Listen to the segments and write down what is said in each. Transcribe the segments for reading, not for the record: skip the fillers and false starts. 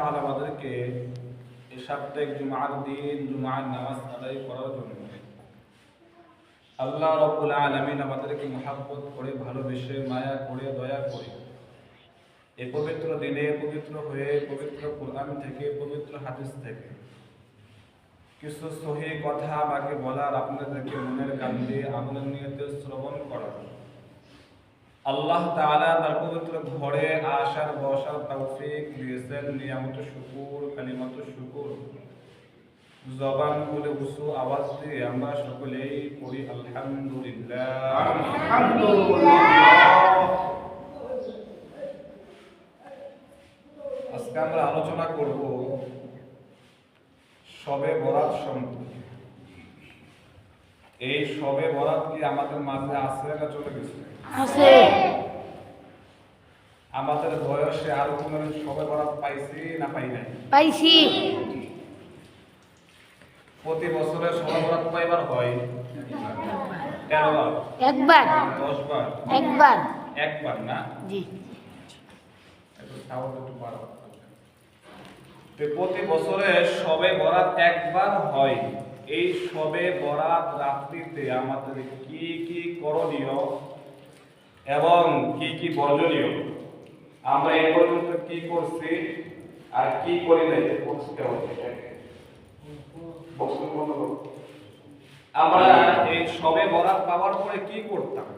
তাআলা আমাদেরকে এই সাপ্তাহিক জুমার দিন জুমার নামাজ আদায় করার জন্য আল্লাহ রাব্বুল আলামিন আমাদেরকে মহব্বত করে, ভালোবেসে, মায়া করে, দয়া করে এই পবিত্র দিনে পবিত্র হয়ে পবিত্র কোরআন থেকে, পবিত্র হাদিস থেকে কিছু সহিহ কথা আমাকে বলার, আপনাদেরকে মনের কান দিয়ে আমলের নিয়তে শ্রবণ করার, আল্লাহ তাআলা তার পবিত্র ঘরে আসার বসার তৌফিক দিয়েছেন। নিয়ামত শুকুর, কালিমাত শুকুর জবান খুলে উঁচু আওয়াজ দিয়ে আমরা সকলেই পড়ি আলহামদুলিল্লাহ। আজকে আমরা আলোচনা করব শবে বরাত সম্পর্কে। এই শবে বরাত কি আমাদের মাঝে আছে না চলে গেছে? আছে। আমাদের বয়সে আরো কোনো শবে বরাত পাইছি না পাই নাই? পাইছি। প্রতি বছরে শবে বরাত পাইবার হয় 13 বার, একবার, 10 বার, একবার। একবার না? জি। একটু সাউন্ড একটু বাড়াও। তো প্রতি বছরে শবে বরাত একবার হয়। এই শবে বরাত রাত্রিতে আমাদের কি কি করণীয় এবং কি কি বর্জনীয়, আমরা এই পর্যন্ত কি করছি আর কি করি নাই বুঝতে হবে। আমরা এই শবে বরাত পাওয়ার পরে কি করতাম,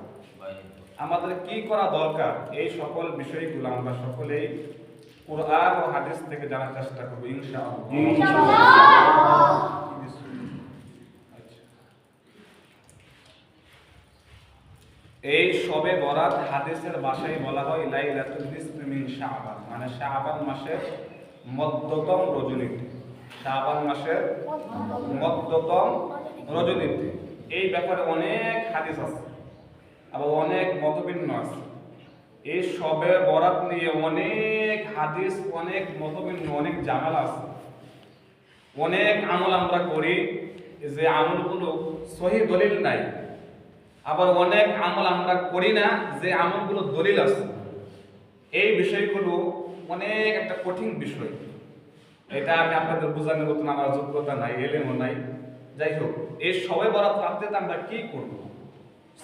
আমাদের কি করা দরকার, এই সকল বিষয়গুলো আমরা সকলেই কুরআন ও হাদিস থেকে জানার চেষ্টা করব ইনশাআল্লাহ। এই শবে বরাত হাদিসের ভাষায় বলা হয় লাইলাতুল নিসফি মিন শাবান, মানে শাবান মাসের মধ্যতম রজনীতে। শাবান মাসের মধ্যতম রজনীতে। এই ব্যাপারে অনেক হাদিস আছে, আবার অনেক মতভিন্ন আছে। এই শবে বরাত নিয়ে অনেক হাদিস, অনেক মতভিন্ন, অনেক ঝামেলা আছে। অনেক আমল আমরা করি যে আমলগুলো সহিহ দলিল নাই, আবার অনেক আমল আমরা করি না যে আমলগুলো দলিল আছে। এই বিষয়গুলো অনেক একটা কঠিন বিষয়। এটা আমি আপনাদের বোঝানোর মতন আমার যোগ্যতা নাই, এলেমও নাই। যাই হোক, এই শবে বরাত রাতে আমরা কি করব?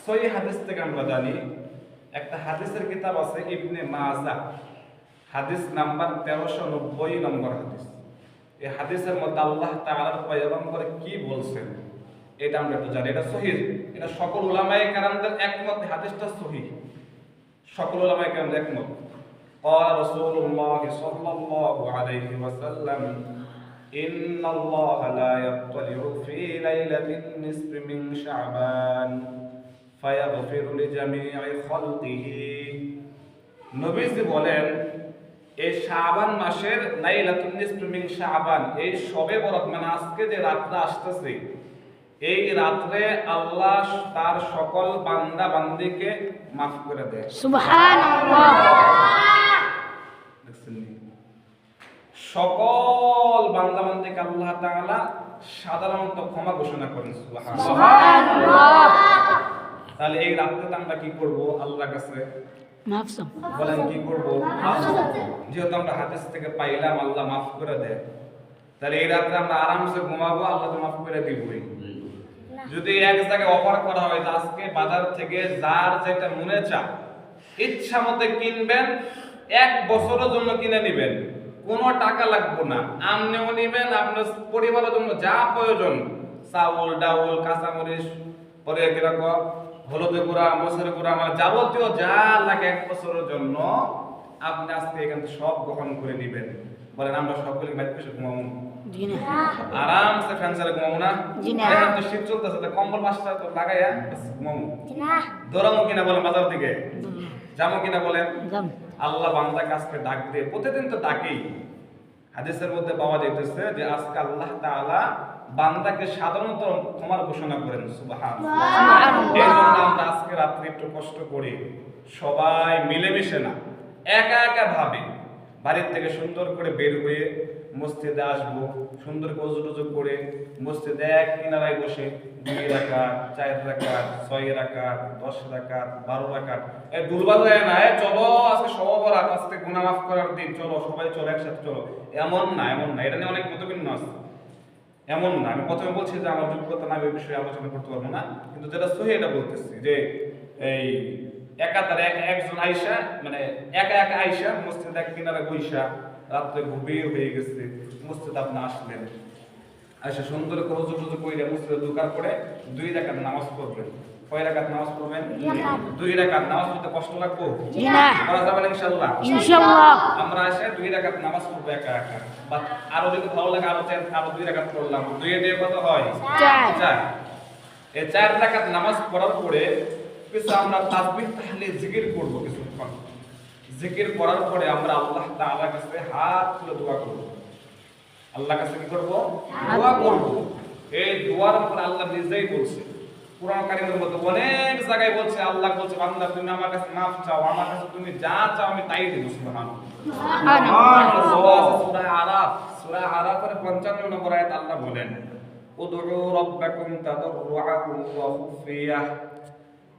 সহিহ হাদিস থেকে আমরা জানি, একটা হাদিসের কিতাব আছে ইবনে মাজাহ, হাদিস নাম্বার 1390 নম্বর হাদিস। এই হাদিসের মধ্যে আল্লাহ তাআলার পয়গম্বর কি বলছেন এটা আমরা একটু জানি। এটা সহিহ, এটা সকল উলামায়ে কেরামদের একমত, হাদিসটা সহিহ, সকল উলামায়ে কেরামদের একমত। قال رسول الله صلى الله عليه وسلم إن الله لا يطلع في ليلة النصف من شعبان فيغفر لجميع خلقه। নবীজি বলেন, এই শাবান মাসের লাইলাতুন নিসফি মিন শাবান, এই শবে বরাত মানে আজকে যে রাতটা আসতেছে, এই রাতে আল্লাহ তার সকল বান্দা বান্দীকে মাফ করে দেয়। সুবহানাল্লাহ। সকল বান্দা বান্দীকে আল্লাহ তাআলা সাধারণত ক্ষমা ঘোষণা করেন। সুবহানাল্লাহ। তাহলে এই রাতে আমরা কি করব? আল্লাহর কাছে মাফ চাও। বলেন কি করব? যেহেতু আমরা হাদিস থেকে পাইলাম আল্লাহ মাফ করে দেয়, তাহলে এই রাতে আমরা আরামসে ঘুমাবো, আল্লাহ তো মাফ করে দিবই। যদি এক জায়গায় অফার করা হয় যে আজকে বাজার থেকে যার যেটা মনে চায় ইচ্ছা মতো কিনবেন, 1 বছরের জন্য কিনে নেবেন, কোনো টাকা লাগবে না, আপনিও নেবেন, আপনার পরিবারের জন্য যা প্রয়োজন, চাউল ডাউল কাঁচামরিচ, পরে কিরকম হলুদের গুঁড়া, মসুরের গুঁড়া, আমার যাবতীয় যা লাগে 1 বছরের জন্য আপনি আজকে এখান থেকে সব গ্রহণ করে নেবেন। বলেন আমরা সকলে বাইরে বসে ঘুমাবো? জি না। আরামসে ফ্যান চালিয়ে ঘুমাবো না? জি না। এখন তো শীত চলতেছে, তো কম্বল পাঁচটা তো লাগাইয়া ঘুমাবো। জি না। দৌড়াবো কিনা বলেন বাজার দিকে? যাবো কিনা বলেন? যাম। আল্লাহ বান্দাকে আজকে ডাক দিয়ে, প্রতিদিন তো ডাকেই। হাদিসের মধ্যে পাওয়া যাইতেছে যে আজকে আল্লাহ তাআলা বান্দাকে সাধারণত ক্ষমার ঘোষণা করেন। সুবহানাল্লাহ। এই জন্য আমরা আজকে রাত্রে একটু কষ্ট করি, সবাই মিলেমিশে না, একা একা ভাবে বাড়ির থেকে সুন্দর করে বের হয়ে মসজিদে আসবো, সুন্দর করে ওযু টুজু করে মসজিদে এক কিনারায় বসে 2 রাকাত, 4 রাকাত, 6 রাকাত, 10 রাকাত, 12 রাকাত এই দুলবাল যায় না, চলো আজকে সব বরাত, আজকে গুনাহ মাফ করার দিন, চলো সবাই চলো একসাথে চলো, এমন না। এটা নিয়ে অনেক মতভিন্ন আছে। এমন না, আমি প্রথমে বলছি যে আমার যোগ্যতা না, এই বিষয়ে আলোচনা করতে পারবো না, কিন্তু যেটা সহি এটা বলতেছি যে এই একাধারে একজন আয়েশা, মানে একা একা আয়েশা মসজিদ এক কিনারে বইসা, রাত্রে গভীর হয়ে গেছে, মসজিদ আপনি আসলেন, আয়েশা সুন্দর করে ওযু টুজু কইরা মসজিদে ঢোকার পরে 2 রাকাত নামাজ পড়বেন। কয় রাকাত নামাজ পড়বেন? 2 রাকাত। নামাজ পড়তে কষ্ট লাগবে? জি না। করা যাবে না ইনশাআল্লাহ? ইনশাআল্লাহ। আমরা এসে 2 রাকাত নামাজ পড়বো একা একা, বা আরো যদি ভালো লাগে আরো 2 রাকাত পড়লাম, 2 এ দিয়ে কত হয়? 4। এই 4 রাকাত নামাজ পড়ার পরে কিছু আমরা তাসবিহ তাহলিল জিকির করব কিছুক্ষণ। জিকির করার পরে আমরা আল্লাহ তাআলার কাছে হাত তুলে দোয়া করব। আল্লাহর কাছে কি করব? দোয়া করব। এই দোয়ার পর আল্লাহ নিজেই বলছে, কুরআন কারীমের মধ্যে অনেক জায়গায় বলছে, আল্লাহ বলছে বান্দা তুমি আমার কাছে মাফ চাও, আমার কাছে তুমি যা চাও আমি তাই দেব। সুবহানাল্লাহ। সূরা আরাফ, সূরা আরাফের 55 নম্বর আয়াত আল্লাহ বলেন, উদউ রাব্বাকুম তাদাররুআন ওয়া খুফিয়া।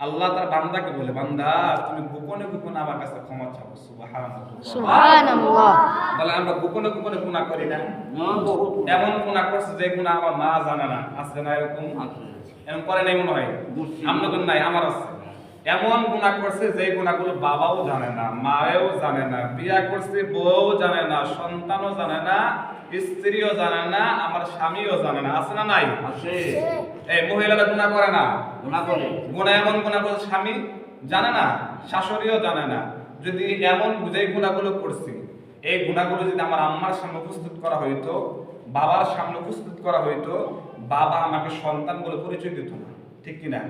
আল্লাহ তার বান্দাকে বলে, বান্দা তুমি গোপনে গোপনে আমার কাছে ক্ষমা চাও। সুবহানাল্লাহ, সুবহানাল্লাহ। বলে আমরা গোপনে গোপনে গুনাহ করি না? এমন গুনাহ করছে যে গুনাহ আমার মা জানে না, আছে না এরকম? এমন করে নাই মনে হয়? আপনাদের নাই, আমার আছে। এমন গুনাহ করছে যে গুনাহগুলো বাবাও জানে না, মায়েও জানে না, বিয়া করছে বউও জানে না, সন্তানও জানে না, স্ত্রীও জানে না, আমার স্বামীও জানে না, আছে না নাই? আছে। এই মহিলারা গুনাহ করে না? গুনাহ করে। গুনাহ এমন গুনাহ করে স্বামী জানে না, শাশুড়িও জানে না। যদি এমন যে গুনাহগুলো করছি, এই গুনাহগুলো যদি আমার আম্মার সামনে উপস্থিত করা হইতো, বাবার সামনে উপস্থিত করা হইতো, বাবা আমাকে সন্তান বলে পরিচয় দিত না, ঠিক কি না?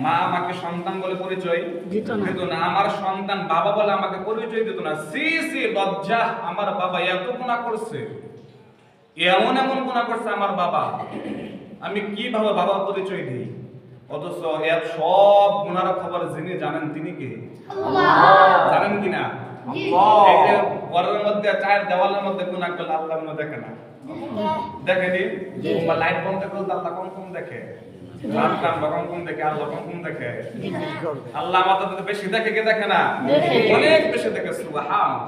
মা আমাকে সন্তান বলে পরিচয় দিত না, আমার সন্তান বাবা বলে আমাকে পরিচয় দিত না। সি সি লজ্জা, আমার বাবা এত গুনাহ করছে, এমন এমন গুনাহ করছে আমার বাবা, আমি কিভাবে বাবা পরিচয় দিই? অথচ এর সব গুনার খবর যিনি জানেন তিনি কে? আল্লাহ। জানেন কিনা? আল্লাহ। এই যে ঘরের মধ্যে 4 দেওয়ালের মধ্যে গুনাহ করলে আল্লাহ মনে দেখে না? দেখেনি? লাইট বন্ধ করলে আল্লাহ কম দেখে, রাত কাম কম দেখে, আল্লাহ কম দেখে। আল্লাহ আমাদের বেশি দেখে, কে দেখে না? অনেক বেশি দেখে। সুবহানাল্লাহ।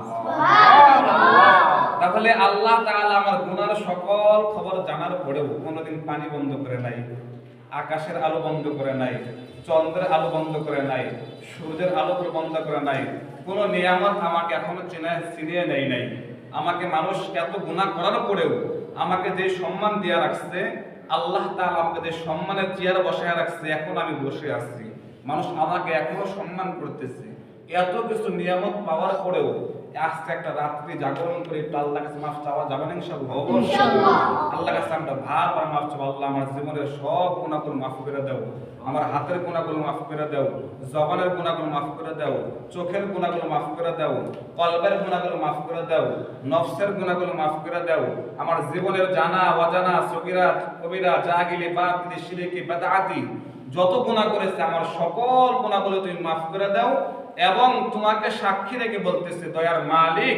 তাহলে আল্লাহ তাআলা আমার গুনার সকল খবর জানার পরেও কোনোদিন পানি বন্ধ করে নাই, আকাশের আলো বন্ধ করে নাই, চন্দ্রের আলো বন্ধ করে নাই, সূর্যের আলো বন্ধ করে নাই। কোন নিয়ামত আমাকে এখনো চিনিয়ে নেই নাই। আমাকে মানুষ এত গুনাহ করার পরেও আমাকে যে সম্মান দিয়ে রাখছে, আল্লাহ তাআলা আমাকে যে সম্মানের চেয়ারে বসায় রাখছে, এখন আমি বসে আছি, মানুষ আমাকে এখনো সম্মান করতেছে। এত কিছু নিয়ামত পাওয়ার পরেও আজকে একটা রাত্রি জাগরণ করে একটু আল্লাহর কাছে মাফ চাওয়া যাবে না? ইনশাআল্লাহ। আল্লাহর কাছে আমরা ভারবার মাফ চাওয়া, আল্লাহ আমার জীবনের সব গুনাহগুলো মাফ করে দাও, আমার হাতের গুনাহগুলো মাফ করে দাও, জবানের গুনাহগুলো মাফ করে দাও, চোখের গুনাহগুলো মাফ করে দাও, কলবের গুনাহগুলো মাফ করে দাও, নফসের গুনাহগুলো মাফ করে দাও, আমার জীবনের জানা অজানা সগীরা কবিরা জাহিলি বাতিল শিরকি বিদআতি যত গুনাহ করেছে আমার সকল গুনাহগুলো তুমি মাফ করে দাও। এবং তোমাকে সাক্ষী রেখে বলতেছে, দয়ার মালিক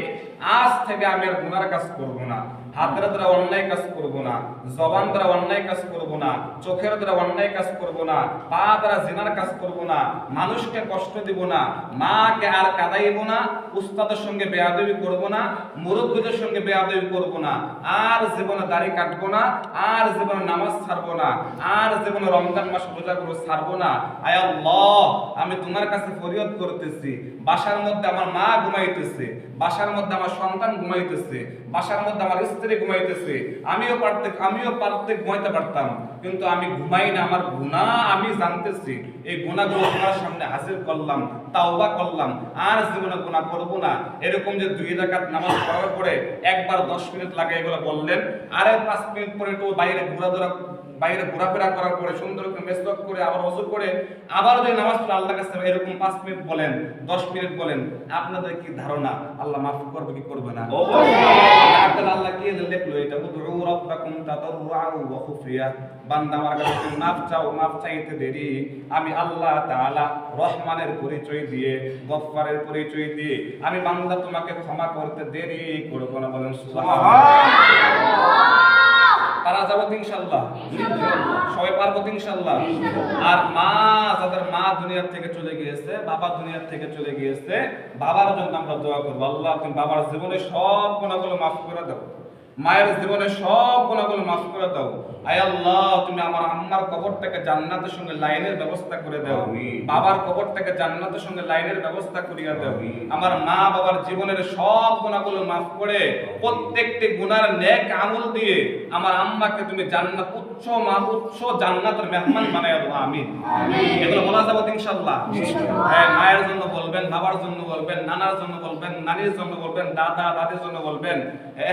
আজ থেকে আমি আর গুনার কাজ করব না, হাতের দ্বারা অন্যায় কাজ করব না, জবান দ্বারা অন্যায় কাজ করব না, চোখের দ্বারা অন্যায় কাজ করব না, পা দ্বারা জিনার কাজ করব না, মানুষকে কষ্ট দিব না, মাকে আর কাঁদাইব না, উস্তাদের সঙ্গে বেয়াদবি করব না, মুরব্বিদের সঙ্গে বেয়াদবি করব না, আর জীবনে দাড়ি কাটবো না, আর জীবনে নামাজ ছাড়বো না, আর জীবনে রমজান মাস রোজা করে ছাড়বো না। আয় আল্লাহ, আমি তোমার কাছে ফরিয়াদ করতেছি, বাসার মধ্যে আমার মা ঘুমাইতেছে, বাসার মধ্যে আমার সন্তান ঘুমাইতেছে, বাসার মধ্যে আমার স্ত্রী ঘুমাইতেছে, আমিও পারতে ঘুমাইতে পারতাম, কিন্তু আমি ঘুমাই না, আমার গুনাহ আমি জানতেছি, এই গুনাহগুলো তোমার সামনে হাজির করলাম, তাওবা করলাম, আর জীবনে গুনাহ করব না। এরকম যে 2 রাকাত নামাজ পড়ার পরে একবার 10 মিনিট লাগে এগুলো বললেন, আরে 5 মিনিট পরে একটু বাইরে ঘোরাফেরা করার পরে সুন্দর করে মেসওয়াক করে আবার ওযু করে আবার যদি নামাজ পড়ে আল্লাহর কাছে এরকম 5 মিনিট বলেন, 10 মিনিট বলেন, আপনাদের কি ধারণা আল্লাহ মাফ করবে কি করবে না? অবশ্যই। আল্লাহ কি দিয়ে লিখলো এটা উদউ রাব্বাকুম তাদাররুআন ওয়া খুফিয়া, বান্দা আমার কাছে তুমি মাফ চাও, মাফ চাইতে দেরি আমি আল্লাহ তাআলা রহমানের পরিচয় দিয়ে, গফফারের পরিচয় দিয়ে আমি বান্দা তোমাকে ক্ষমা করতে দেরি করব না। বলেন সুবহানাল্লাহ। পারা যাবো তো ইনশাআল্লাহ, সবাই পারবো তো ইনশাআল্লাহ। আর মা, যাদের মা দুনিয়ার থেকে চলে গিয়েছে, বাবা দুনিয়ার থেকে চলে গিয়েছে, বাবার জন্য আমরা দোয়া করবো, আল্লাহ তুমি বাবার জীবনে সব গুনাহগুলো মাফ করে দাও, মায়ের জীবনে সব গুনাহগুলো মাফ করে দাও। আয় আল্লাহ তুমি আমার আম্মার কবরটাকে জান্নাতের সঙ্গে লাইনের ব্যবস্থা করে দাও, বাবার কবরটাকে জান্নাতের সঙ্গে লাইনের ব্যবস্থা করিয়া দাও। আমার মা বাবার জীবনের সব গুনাহগুলো মাফ করে প্রত্যেকটি গুনার নেক আমল দিয়ে আমার আম্মাকে তুমি জান্নাত উচ্চ জান্নাতের মেহমান বানায় দাও। আমিন। এগুলো বলা যাবে ইনশাআল্লাহ। হ্যাঁ, মায়ের জন্য বলবেন, বাবার জন্য বলবেন, নানার জন্য বলবেন, নানির জন্য বলবেন, দাদা দাদির জন্য বলবেন।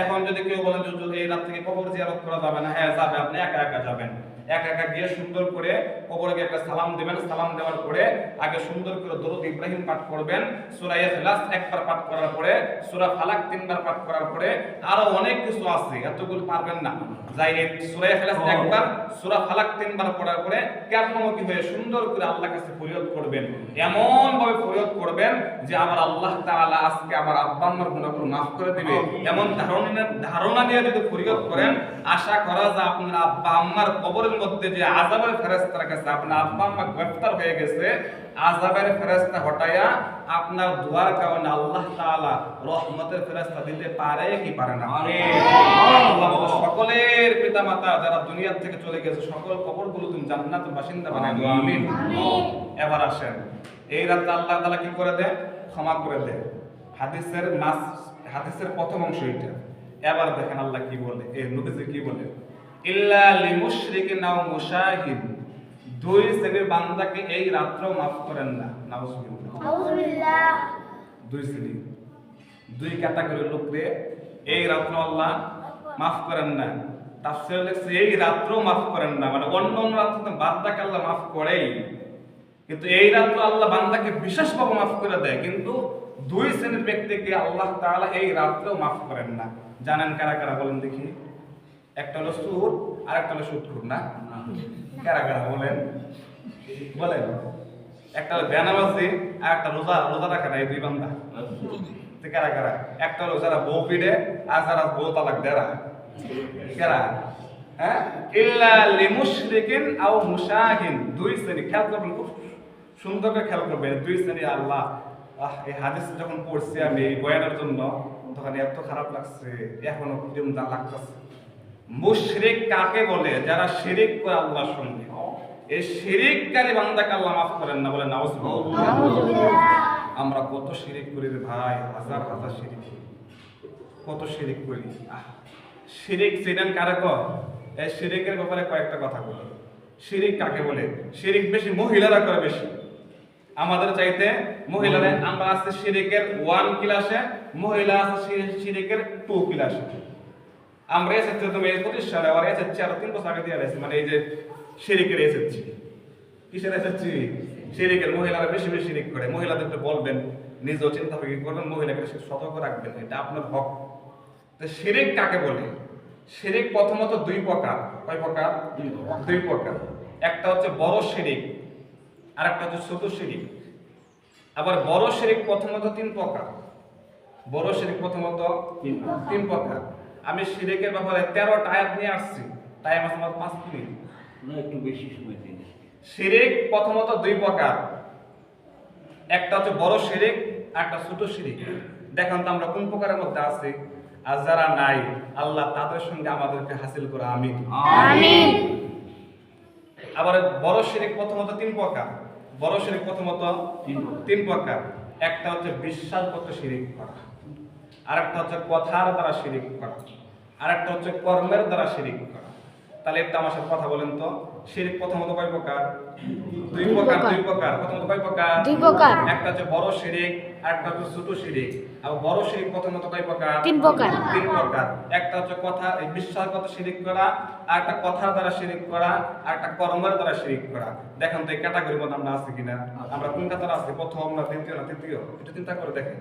এখন যদি কেউ বলেন যে এই রাত থেকে কবর জিয়ারত করা যাবে না, হ্যাঁ যাবে, আপনি একা একা যাবেন। একা একা গিয়ে সুন্দর করে কবরে গিয়ে একটা সালাম দিবেন, সালাম দেওয়ার পরে আগে সুন্দর করে দরুদ ইব্রাহিম পাঠ করবেন, সূরা ইখলাস একবার পাঠ করার পরে, সূরা ফালাক তিনবার পাঠ করার পরে, আরো অনেক কিছু আছে, এতগুলো পারবেন না। যাই এই সূরা ইখলাস একবার, সূরা ফালাক তিনবার পড়ার পরে কেবলমুখী হয়ে সুন্দর করে আল্লাহর কাছে ফরিয়াদ করবেন, এমন ভাবে ফরিয়াদ করবেন যে আমার আল্লাহ তাআলা আজকে আমার আব্বা আম্মার গুনাহগুলো মাফ করে দিবে। এমন ধারণা নিয়ে যদি ফরিয়াদ করেন, আশা করা যায় আপনার আব্বা আম্মার কবরের মধ্যে যে আযাবের ফেরেশতার কাছে আপনার আব্বা আম্মা গ্রেফতার হয়ে গেছে, আযাবের ফেরেশতা হটায়া আপনার দোয়ার কারণে আল্লাহ তাআলা রহমতের ফেরেশতা দিতে পারে কি পারে না? আল্লাহ বলে সকলের পিতামাতা যারা দুনিয়া থেকে চলে গেছে সকল কবরগুলো তুমি জান্নাতের বাসিন্দা বানায় দাও। আমিন। এবার আসেন, এই রাতে আল্লাহ তাআলা কি করে দেয়? ক্ষমা করে দেয়। হাদিসের প্রথম অংশ এটা। এবার দেখেন আল্লাহ কি বলে, এই নবীজি কি বলে, ইল্লা লিমুশরিকিন আও মুশাহিদ, দুই শ্রেণীর বান্দাকে এই রাত্রেও মাফ করেন না। নাউযুবিল্লাহ। দুই শ্রেণী, দুই ক্যাটাগরির লোককে এই রাত্রে আল্লাহ মাফ করেন না। তাফসীরে লেখছে এই রাত্রেও মাফ করেন না, মানে অন্য অন্য রাত্রে তো বান্দাকে আল্লাহ মাফ করেই, কিন্তু এই রাত্রে আল্লাহ বান্দাকে বিশেষভাবে মাফ করে দেয়। কিন্তু দুই শ্রেণীর ব্যক্তিকে আল্লাহ তাআলা এই রাত্রেও মাফ করেন না। জানেন কারা কারা বলেন দেখি? একটা হলো সুর আর একটা হলো সুদখোর। না কারা কারা বলেন? বলেন। একটা হলো বেনামাজি আর একটা রোজা রাখে না, এই দুই বান্দা। কারা কারা? একটা হলো যারা বউ পিড়ে আর যারা বউ তালাক দেরা। কারা? হ্যাঁ, ইল্লা লিমুশরিকিন আও মুশাহিন, দুই শ্রেণী। খেয়াল করবেন, খুব সুন্দর করে খেয়াল করবেন, দুই শ্রেণী আল্লাহ। এই হাদিস যখন পড়ছি আমি এই বয়ানের জন্য, তখন এত খারাপ লাগছে, এখনো কিরম দা লাগতেছে। মুশরিক কাকে বলে? যারা শিরিক করে আল্লাহর সঙ্গে। এই শিরিককারী বান্দাকে আল্লাহ মাফ করেন না। বলে নাউযুবিল্লাহ। আমরা কত শিরিক করি রে ভাই, হাজার হাজার শিরিক করি, কত শিরিক করি। শিরিক চিনেন কারে কয়? এই শিরিকের ব্যাপারে কয়েকটা কথা বলি। শিরিক কাকে বলে? শিরিক বেশি মহিলারা করে বেশি, আমাদের চাইতে মহিলারা। আমরা আছে শিরিকের 1 ক্লাসে, মহিলা আছে শিরিকের 2 ক্লাসে। আমরা এসেছি তুমি 25 সালে, আর এসেছি আর 3 বছর আগে দিয়ে আসছি, মানে এই যে শিরিকের এসেছি। কিসের এসেছি? শিরিকের। মহিলারা বেশি বেশি শিরিক করে। মহিলাদেরকে বলবেন, নিজেও চিন্তা ভাবনা করবেন, মহিলাকে সতর্ক রাখবেন, এটা আপনার হক। তো শিরিক কাকে বলে? শিরিক প্রথমত দুই প্রকার। কয় প্রকার? দুই প্রকার। একটা হচ্ছে বড় শিরিক, আর একটা হচ্ছে ছোট শিরিক। আবার বড় শিরিক প্রথমত 3 প্রকার। বড় শিরিক প্রথমত 3 প্রকার। আমি শিরিকের ব্যাপারে 13টা আয়াত নিয়ে আসছি, তাই আমার 5 মিনিট না, একটু বেশি সময় দিন। শিরিক প্রথমত 2 প্রকার, একটা হচ্ছে বড় শিরিক, আর একটা ছোট শিরিক। দেখেন তো আমরা কোন প্রকারের মধ্যে আছি, আর যারা নাই আল্লাহ তাদের সঙ্গে আমাদেরকে হাসিল করে। আমিন আমিন। আবার বড় শিরিক প্রথমত 3 প্রকার। বড় শিরিক প্রথমত 3 প্রকার। একটা হচ্ছে বিশ্বাসগত শিরিক করা, আরেকটা হচ্ছে কথার দ্বারা শিরিক করা, আরেকটা হচ্ছে কর্মের দ্বারা শিরিক করা। তাহলে একটু আমার সাথে কথা বলেন তো, শিরিক প্রথমত কয় প্রকার? 2 প্রকার। 2 প্রকার। প্রথমত কয় প্রকার? 2 প্রকার। একটা হচ্ছে বড় শিরিক, আরেকটা হচ্ছে ছোট শিরিক। আর বড় শিরিক প্রথমত কয় প্রকার? 3 প্রকার। 3 প্রকার। একটা হচ্ছে কথা, এই বিশ্বাসগত শিরিক করা, আর একটা কথার দ্বারা শিরিক করা, আর একটা কর্মের দ্বারা শিরিক করা। দেখেন তো এই ক্যাটাগরির মধ্যে আমরা আছি কিনা, আমরা কোন কাতারে আছি? প্রথম না দ্বিতীয় না তৃতীয়? একটু চিন্তা করে দেখেন।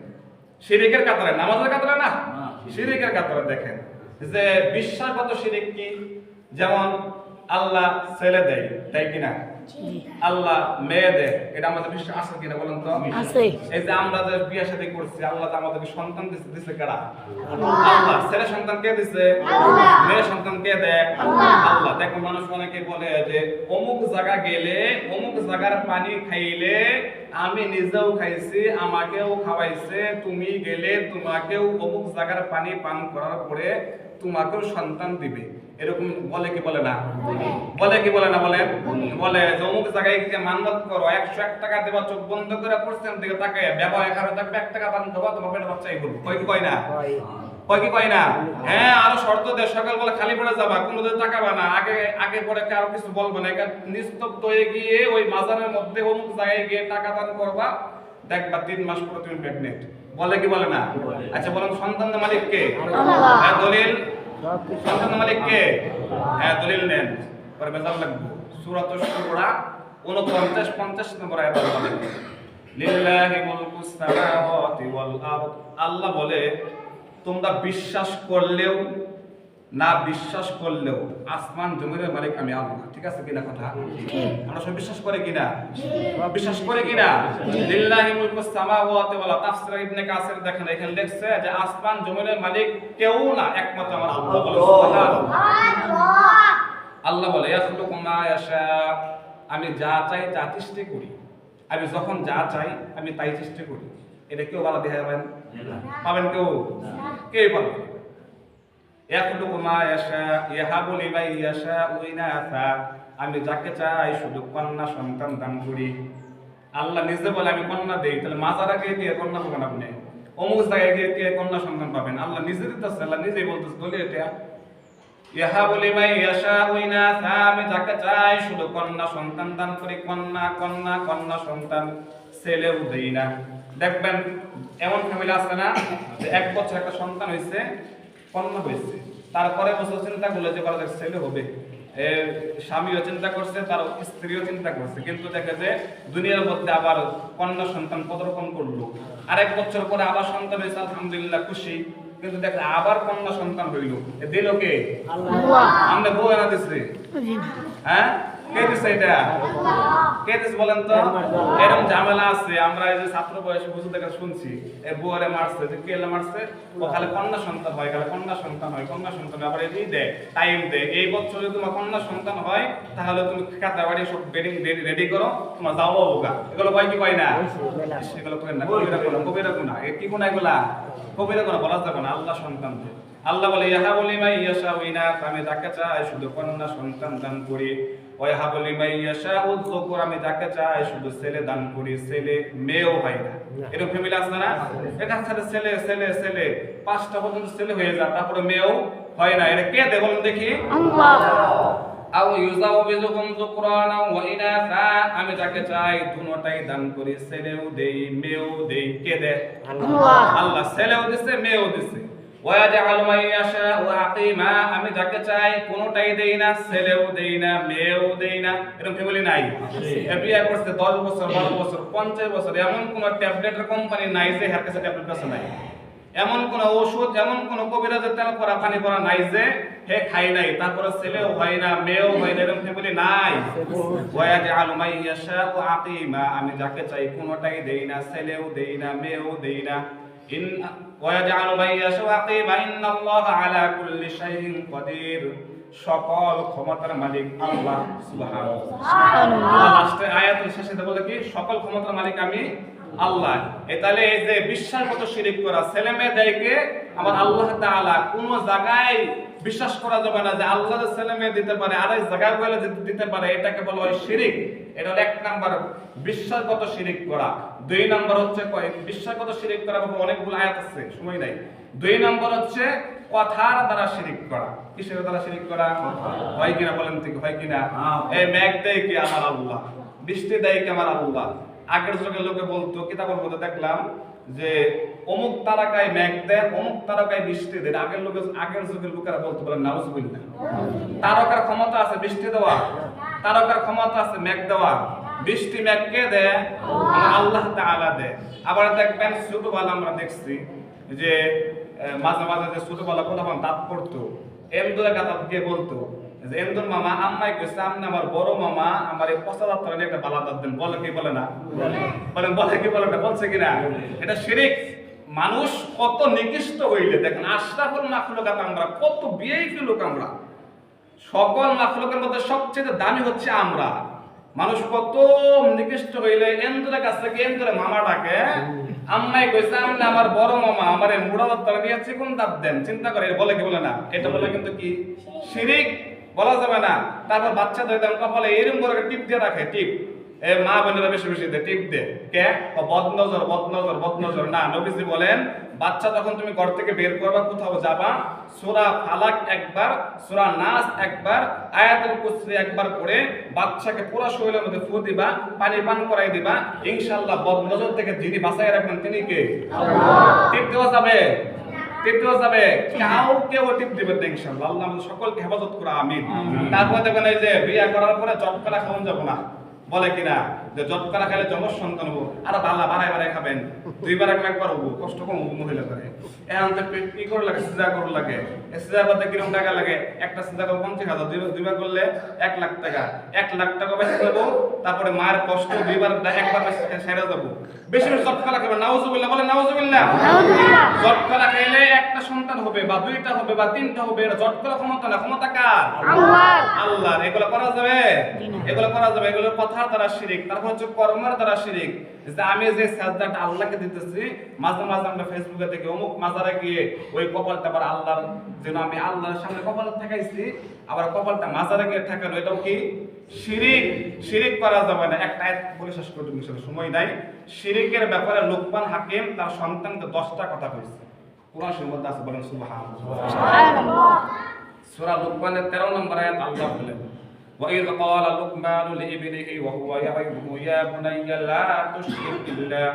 শিরিকের কাতারে, নামাজের কাতারে না, শিরিকের কাতারে। দেখেন যে বিশ্বাসগত শিরিক কি? যেমন আল্লাহ ছেলে দেয়, তাই কিনা? আল্লাহ মেয়ে দেয়, এটা আমাদের বিশ্বাস আছে কিনা বলেন তো? আছে। এই যে আমরা যে বিয়ে শাদী করছি, আল্লাহ তো আমাদেরকে সন্তান দিছে কারা? আল্লাহ। ছেলে সন্তান কে দিছে? আল্লাহ। মেয়ে সন্তান কে দেয়? আল্লাহ। দেখো মানুষ অনেকে বলে যে অমুক জায়গা গেলে অমুক জায়গার পানি খাইলে আমি নিজেও খাইছি, আমাকেও খাওয়াইছে, তুমি গেলে তোমাকেও অমুক জায়গার পানি পান করার পরে তোমাকেও সন্তান দিবে, এরকম বলে কি বলে না? বলে কি বলে না? বলেন। বলে যে অমুক জায়গায় গিয়ে মান্নত করো, 101 টাকা দেবা, চোখ বন্ধ করে পড়ছেন দিকে তাকায় ব্যবহার খারাপ থাকবে, 1 টাকা পান খাবা, তোমার পেটে বাচ্চাই করবো। কয় কি কয় না? কয় কি কয় না? হ্যাঁ, আরো শর্ত দেয়, সকালবেলা খালি পড়ে যাবা, কোনো দিন তাকাবা না, আগে আগে পরে কারো কিছু বলবো না, নিস্তব্ধ হয়ে গিয়ে ওই মাজারের মধ্যে অমুক জায়গায় গিয়ে টাকা দান করবা, দেখবা 3 মাস পরে তুমি প্রেগনেন্ট। বলে কি বলে না? আচ্ছা বলেন, সন্তানের মালিক কে? হ্যাঁ, দলিল। সন্তানের মালিক কে? হ্যাঁ, দলিল নেন, পরে বেজাল লাগবে। সূরাতুশ শুরা 49-50 নম্বর আয়াত বলে, লিল্লাহি মুলকুস সামাওয়াতি ওয়াল আরদ। আল্লাহ বলে তোমরা বিশ্বাস করলেও না বিশ্বাস করলেও আসমান জমিনের মালিক আমি আল্লাহ। ঠিক আছে কিনা কথা? আমরা সব বিশ্বাস করে কিনা? বিশ্বাস করে কিনা? লিল্লাহি মুলকুস সামাওয়াতি ওয়াল আরদ। তাফসীর ইবনে কাসির দেখেন, এখানে লেখছে যে আসমান জমিনের মালিক কেউ না, একমাত্র আমার আল্লাহ। বলে সুবহানাল্লাহ। আল্লাহ বলে ইয়াখলুকু মা ইয়াশা, আমি যা চাই তা সৃষ্টি করি, আমি যখন যা চাই আমি তাই সৃষ্টি করি। এটা কেউ বাধা দিয়ে যাবেন? পাবেন কেউ? কেউ পাবেন? ইয়াখলুকু মা ইয়াশা ইয়াহাবু লিমান ইয়াশাউ ইনাসা, আমি যাকে চাই শুধু কন্যা সন্তান দান করি। আল্লাহ নিজে বলে আমি কন্যা দেই, তাহলে মাজারা গিয়ে দিয়ে কন্যা পাবেন আপনি? অমুক জায়গায় গিয়ে কে কন্যা সন্তান পাবেন? আল্লাহ নিজে দিতেছে, আল্লাহ নিজেই বলতেছে। দলিল এটা, ইয়াহাবু লিমান ইয়াশাউ ইনাসা, আমি যাকে চাই শুধু কন্যা সন্তান দান করি। কন্যা কন্যা কন্যা সন্তান, ছেলেও দেই না। দেখবেন এমন ফ্যামিলি আছে না যে 1 বছর একটা সন্তান হইছে, কন্যা হইছে, তারপরে বছর চিন্তা করলে যে বড় ছেলে হবে, স্বামীও চিন্তা করছে, তার স্ত্রীও চিন্তা করছে, কিন্তু দেখে যে দুনিয়ার মধ্যে আবার কন্যা সন্তান পদার্পণ করলো। আর 1 বছর পরে আবার সন্তান হয়েছে, আলহামদুলিল্লাহ খুশি, কিন্তু দেখে আবার কন্যা সন্তান হইল, দিল কে? আল্লাহ। আমরা বউ এনে দিছে? হ্যাঁ, কে দিছে এটা? কে দিছে বলেন তো? এরকম ঝামেলা আছে। আমরা এই যে ছাত্র বয়সে বুঝতে কাছে শুনছি, এর বউরে মারছে, যে কে মারছে, ও খালি কন্যা সন্তান হয়, খালি কন্যা সন্তান হয়, কন্যা সন্তান। আবার এই দেয়, টাইম দেয়, এই বছর যদি তোমার কন্যা সন্তান হয় তাহলে তুমি খাতা বাড়ি সব বেডিং রেডি করো, তোমার যাও হোগা। এগুলো কয় কি কয় না? সেগুলো কয় না, কবিরা কোনা, কবিরা কোনা। এ কি কোনা? এগুলা কবিরা কোনা বলা যাবে না। আল্লাহ সন্তান দেয়। আল্লাহ বলে ইয়াহাবু লিমান ইয়াশাউ ইনাসা, আমি যাকে চাই শুধু কন্যা সন্তান দান করি। ওয়াহাবু লিমান ইয়াশাউ যুকুর, আমি যাকে চাই শুধু ছেলে দান করি, ছেলে মেয়েও হয় না। এরকম ফ্যামিলি আছে না? এটা সাথে ছেলে ছেলে ছেলে 5টা পর্যন্ত ছেলে হয়ে যায়, তারপরে মেয়েও হয় না। এটা কে দেয় বলেন দেখি? আল্লাহ। আও ইউযাউযুকুম যুকরানা ওয়া ইনাসা, আমি যাকে চাই দুটোটাই দান করি, ছেলেও দেই মেয়েও দেই। কে দেয়? আল্লাহ। আল্লাহ ছেলেও দিছে মেয়েও দিছে। ওয়াজআলু মান ইয়াশাউ আকিমা, আমি যাকে চাই কোনটাই দেই না, ছেলেও দেই না মেয়েও দেই না। এরকম ফ্যামিলি নাই? বিয়ে করছে 10 বছর 12 বছর 50 বছর, এমন কোন ট্যাবলেটের কোম্পানি নাই যে এর কাছে ট্যাবলেট আছে নাই। এমন কোন ওষুধ, এমন কোন কবিরাজের তেল করা পানি করা নাই যে হে খাই নাই, তারপরে ছেলেও হয় না মেয়েও হয় না। এরকম ফ্যামিলি নাই? ওয়াজআলু মান ইয়াশাউ আকিমা, আমি যাকে চাই কোনটাই দেই না, ছেলেও দেই না মেয়েও দেই না। ওয়াজআলু মান ইয়াশাউ আকিমা, ইন্নাল্লাহা আলা কুল্লি শাইইন কাদির, সকল ক্ষমতার মালিক আল্লাহ সুবহানাল্লাহ। লাস্টে আয়াতের শেষে বলে কি? সকল ক্ষমতার মালিক আমি আল্লাহ। তাহলে এই যে বিশ্বাসগত শিরিক করা, ছেলে মেয়ে দেয়কে আমার আল্লাহ তাআলা, কোন জায়গায় বিশ্বাস করা যাবে না যে আল্লাহ ছেলে মেয়ে দিতে পারে, আর এই জায়গায় বলে দিতে পারে, এটাকে বলা হয় শিরিক। এটা হলো 1 নাম্বার বিশ্বাসগত শিরিক করা। 2 নাম্বার হচ্ছে বিশ্বাসগত শিরিক করা অনেকগুলো আয়াত আছে, সময় নাই। 2 নাম্বার হচ্ছে কথার দ্বারা শিরিক করা। কিসের দ্বারা শিরিক করা? হয় কিনা বলেন তো, হয় কিনা? এই মেঘ দেয় কি আমার আল্লাহ, বৃষ্টি দেয় কি আমার আল্লাহ। আগের যুগের লোকে বলতো, কিতাবের মধ্যে দেখলাম যে অমুক তারাকায় মেঘ দেয়, অমুক তারাকায় বৃষ্টি দেয়। আগের যুগের লোকেরা বলতে বলেন নাউজুবিল্লাহ। তারকার ক্ষমতা আছে বৃষ্টি দেওয়া, তারকার ক্ষমতা আছে মেঘ দেওয়া। বৃষ্টি মেঘ কে দেয়? আমার আল্লাহ তাআলা দেয়। আবার দেখবেন ছোটবেলা আমরা দেখছি যে মাঝে মাঝে যে ছোটবেলা কোথাও দাঁত পড়তো, এমদুরে গাতাত গিয়ে বলতো যে এমদুর মামা আম্মাই কইছে আপনি আমার বড় মামা আমার এই পচা দাঁত ধরে একটা বালা দাঁত দেন। বলে কি বলে না? বলেন বলে কি বলে না? বলছে কিনা? এটা শিরিক। মানুষ কত নিকৃষ্ট হইলে দেখেন, আশরাফুল মাখলুকাত আমরা, কত ভিআইপি লোক আমরা, সকল মাখলুকের মধ্যে সবচেয়ে দামি হচ্ছে আমরা। মানুষ কত নিকৃষ্ট হইলে এমদুরের কাছ থেকে এমদুরে মামা ডাকে, আম্মাই কইছে আপনি আমার বড় মামা আমার এই মুড়া দাঁত ধরে দিয়ে চিকন দাঁত দেন। চিন্তা করে বলে কি বলে না? এটা বলে কিন্তু কি শিরিক, বলা যাবে না। তারপর বাচ্চাদের কপালে এরকম করে টিপ দিয়ে রাখে, টিপ। এ মা বোনেরা বেশি বেশি দে টিপ দে, কে বদনজর বদনজর বদনজর না। নবীজি বলেন বাচ্চা যখন তুমি ঘর থেকে বের করবা, কোথাও যাবা, সূরা ফালাক একবার, সূরা নাস একবার, আয়াতুল কুরসি একবার পড়ে বাচ্চাকে পুরো শরীরের মধ্যে ফু দিবা, পানি পান করাই দিবা, ইনশাআল্লাহ বদনজর থেকে যিনি বাঁচায় রাখবেন তিনি কে? আল্লাহ। টিপ দেওয়া যাবে, টিপ দেওয়া যাবে, কেউ টিপ দিবেন না ইনশাআল্লাহ। আল্লাহ আমাদের সকলকে হেফাজত করে, আমিন। তারপর দেখবেন এই যে বিয়ে করার পরে জটকরা খাওয়ান যাব না, বলে কিনা যে জটকরা খেলে যমজ সন্তান হবো, আর বালা বাড়ায় বাড়ায় খাবেন, দুইবার একবার হবো, কষ্ট কম হবো মহিলা করে। এখন তো কি করে লাগে, সিজা করে লাগে। সিজা করতে কিরকম টাকা লাগে? একটা সিজা করে 50,000, দুইবার করলে 1 লাখ টাকা। 1 লাখ টাকা বেশি দেবো, তারপরে মায়ের কষ্ট দুইবার একবার সেরে যাবো। বেশি বেশি জটকরা খাবেন, নাউজুবিল্লাহ, বলে নাউজুবিল্লাহ। জটকরা খাইলে একটা সন্তান হবে বা দুইটা হবে বা তিনটা হবে, এটা জটকরা ক্ষমতা না, ক্ষমতা কার? আল্লাহর। আল্লাহর। এগুলো করা যাবে? এগুলো করা যাবে, এগুলো কথার দ্বারা শিরিক। তারপর হচ্ছে কর্মের দ্বারা শিরিক। যে আমি যে সাজদাটা আল্লাহকে দিতেছি, মাঝে মাঝে আমরা ফেসবুকে দেখি অমুক মাজারে গিয়ে ওই কপালটা আবার আল্লাহর, যেন আমি আল্লাহর সামনে কপাল ঠেকাইছি, আবার কপালটা মাজারে গিয়ে ঠেকানো, এটাও কি শিরিক? শিরিক করা যাবে না। একটা আয়াত বলে শেষ করতে সময় নাই। শিরিকের ব্যাপারে লোকমান হাকিম তার সন্তানকে 10টা কথা কইছে। কোরআন শরীফের মধ্যে আছে, বলেন সুবহানাল্লাহ। সূরা লোকমানের 13 নম্বর আয়াত আল্লাহ বলেন, وَإِذْ قَالَ لُقْمَانُ لِابْنِهِ وَهُوَ يَعِظُهُ يَا بُنَيَّ لَا تُشْرِكْ بِاللَّهِ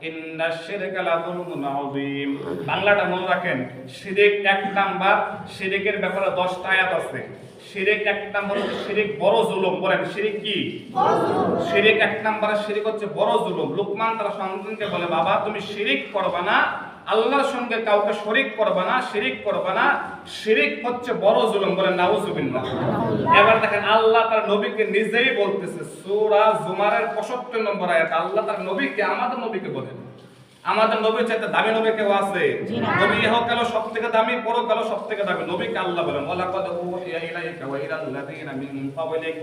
إِنَّ الشِّرْكَ لَظُلْمٌ عَظِيمٌ। বাংলাটা মনে রাখেন, শিরিক 1 নাম্বার, শিরিকের ব্যাপারে 10টা আয়াত আছে। শিরিক 1 নাম্বার হচ্ছে শিরিক বড় জুলুম। বলেন শিরিক কি? বড় জুলুম। শিরিক 1 নাম্বারে শিরিক হচ্ছে বড় জুলুম। লোকমান তার সন্তানকে বলে, বাবা তুমি শিরিক করবে না, আল্লাহর সঙ্গে কাউকে শরীক করবে না, শিরিক করবে না, শিরিক হচ্ছে বড় জুলুম। বলেন নাউজুবিল্লাহ। এবার দেখেন আল্লাহ তার নবীকে নিজেই বলতেছে, সূরা জুমারের 65 নম্বর আয়াত। আল্লাহ তার নবীকে, আমাদের নবীকে বলেন, আমাদের নবীর চাইতে দামি নবী কেউ আছে? নবী ইহকাল সবথেকে দামি, পরকাল সবথেকে দামি। নবীকে আল্লাহ বলেন, ওয়ালাকাদ উহিয়া ইলাইকা ওয়া ইলাল্লাযিনা মিন ক্বাবলিক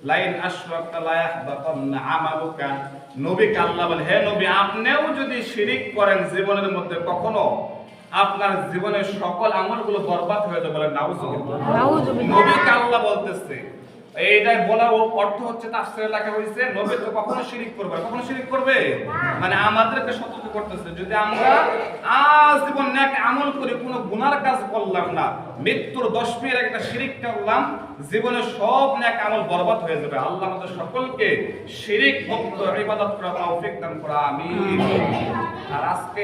লাইন আশরাকতা লা ইয়াহবাতান্না আমালুকা। নবীকে আল্লাহ বলেন, হে নবী আপনিও যদি শিরিক করেন জীবনের মধ্যে কখনো, আপনার জীবনের সকল আমলগুলো বরবাদ হয়ে যাবে। বলেন নাউজুবিল্লাহ। নবীকে আল্লাহ বলতেছে, এইটাই বলার অর্থ হচ্ছে তাফসীরে লেখা হয়েছে নবী তো কখনো শিরিক করবে না। কখনো শিরিক করবে মানে আমাদেরকে সতর্ক করতেছে, যদি আমরা আজীবন নেক আমল করে কোনো গুনার কাজ করলাম না, মৃত্যুর 10 মিনিট একটা শিরিক করলাম, জীবনের সব নেক আমল বরবাদ হয়ে যাবে। আল্লাহ আমাদের সকলকে শিরিক মুক্ত ইবাদত করার তৌফিক দান করা, আমিন। আর আজকে